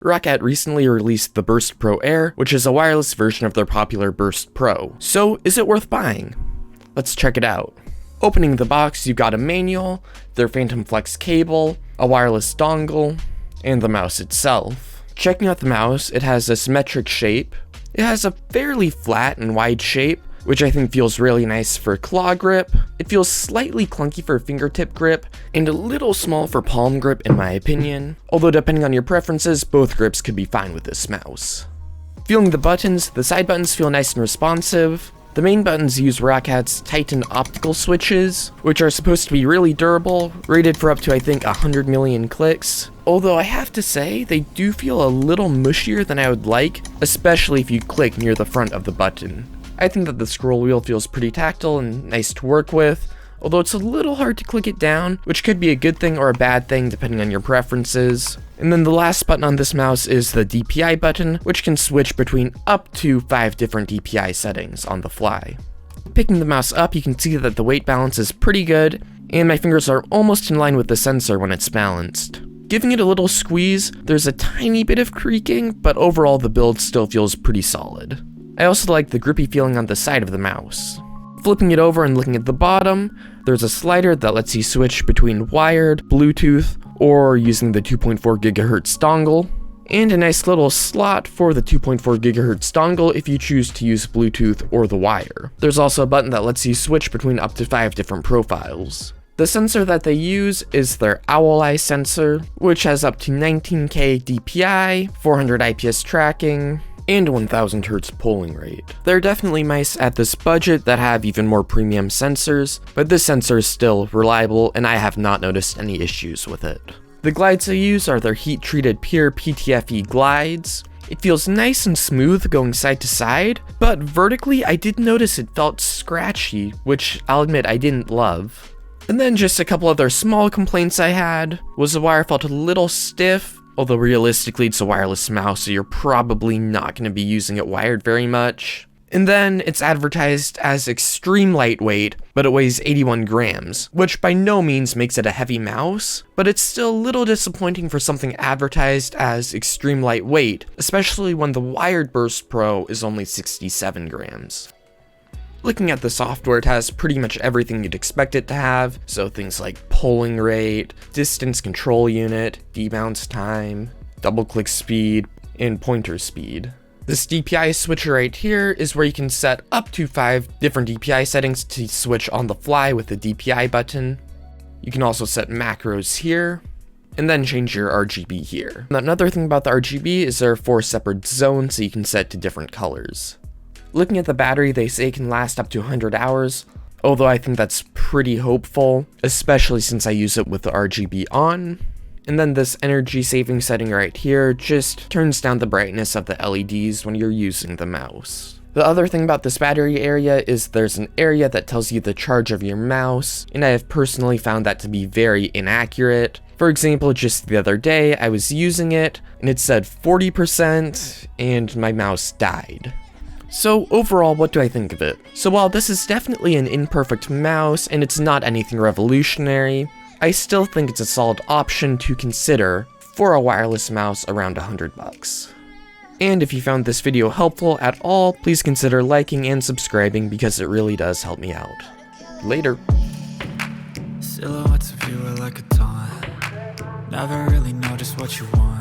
Roccat recently released the Burst Pro Air, which is a wireless version of their popular Burst Pro. So, is it worth buying? Let's check it out. Opening the box, you've got a manual, their Phantom Flex cable, a wireless dongle, and the mouse itself. Checking out the mouse, it has a symmetric shape. It has a fairly flat and wide shape, which I think feels really nice for claw grip. It feels slightly clunky for fingertip grip, and a little small for palm grip in my opinion, although depending on your preferences, both grips could be fine with this mouse. Feeling the buttons, the side buttons feel nice and responsive. The main buttons use Roccat's Titan optical switches, which are supposed to be really durable, rated for up to I think 100 million clicks. Although I have to say, they do feel a little mushier than I would like, especially if you click near the front of the button. I think that the scroll wheel feels pretty tactile and nice to work with, although it's a little hard to click it down, which could be a good thing or a bad thing depending on your preferences. And then the last button on this mouse is the DPI button, which can switch between up to 5 different DPI settings on the fly. Picking the mouse up, you can see that the weight balance is pretty good, and my fingers are almost in line with the sensor when it's balanced. Giving it a little squeeze, there's a tiny bit of creaking, but overall the build still feels pretty solid. I also like the grippy feeling on the side of the mouse. Flipping it over and looking at the bottom, there's a slider that lets you switch between wired, Bluetooth, or using the 2.4 GHz dongle, and a nice little slot for the 2.4 GHz dongle if you choose to use Bluetooth or the wire. There's also a button that lets you switch between up to 5 different profiles. The sensor that they use is their Owl Eye sensor, which has up to 19K DPI, 400 IPS tracking, and 1000 Hz polling rate. There are definitely mice at this budget that have even more premium sensors, but this sensor is still reliable and I have not noticed any issues with it. The glides I use are their heat-treated pure PTFE glides. It feels nice and smooth going side to side, but vertically I did notice it felt scratchy, which I'll admit I didn't love. And then just a couple other small complaints I had was the wire felt a little stiff, although realistically it's a wireless mouse, so you're probably not going to be using it wired very much. And then it's advertised as extreme lightweight, but it weighs 81 grams, which by no means makes it a heavy mouse, but it's still a little disappointing for something advertised as extreme lightweight, especially when the wired Burst Pro is only 67 grams. Looking at the software, it has pretty much everything you'd expect it to have, so things like polling rate, distance control unit, debounce time, double click speed, and pointer speed. This DPI switcher right here is where you can set up to 5 different DPI settings to switch on the fly with the DPI button. You can also set macros here, and then change your RGB here. Another thing about the RGB is there are 4 separate zones so you can set to different colors. Looking at the battery, they say it can last up to 100 hours, although I think that's pretty hopeful, especially since I use it with the RGB on. And then this energy saving setting right here just turns down the brightness of the LEDs when you're using the mouse. The other thing about this battery area is there's an area that tells you the charge of your mouse, and I have personally found that to be very inaccurate. For example, just the other day, I was using it, and it said 40%, and my mouse died. So overall, what do I think of it? So while this is definitely an imperfect mouse and it's not anything revolutionary, I still think it's a solid option to consider for a wireless mouse around $100. And if you found this video helpful at all, please consider liking and subscribing because it really does help me out. Later. Silhouettes of you are like a taunt. Never really know just what you want.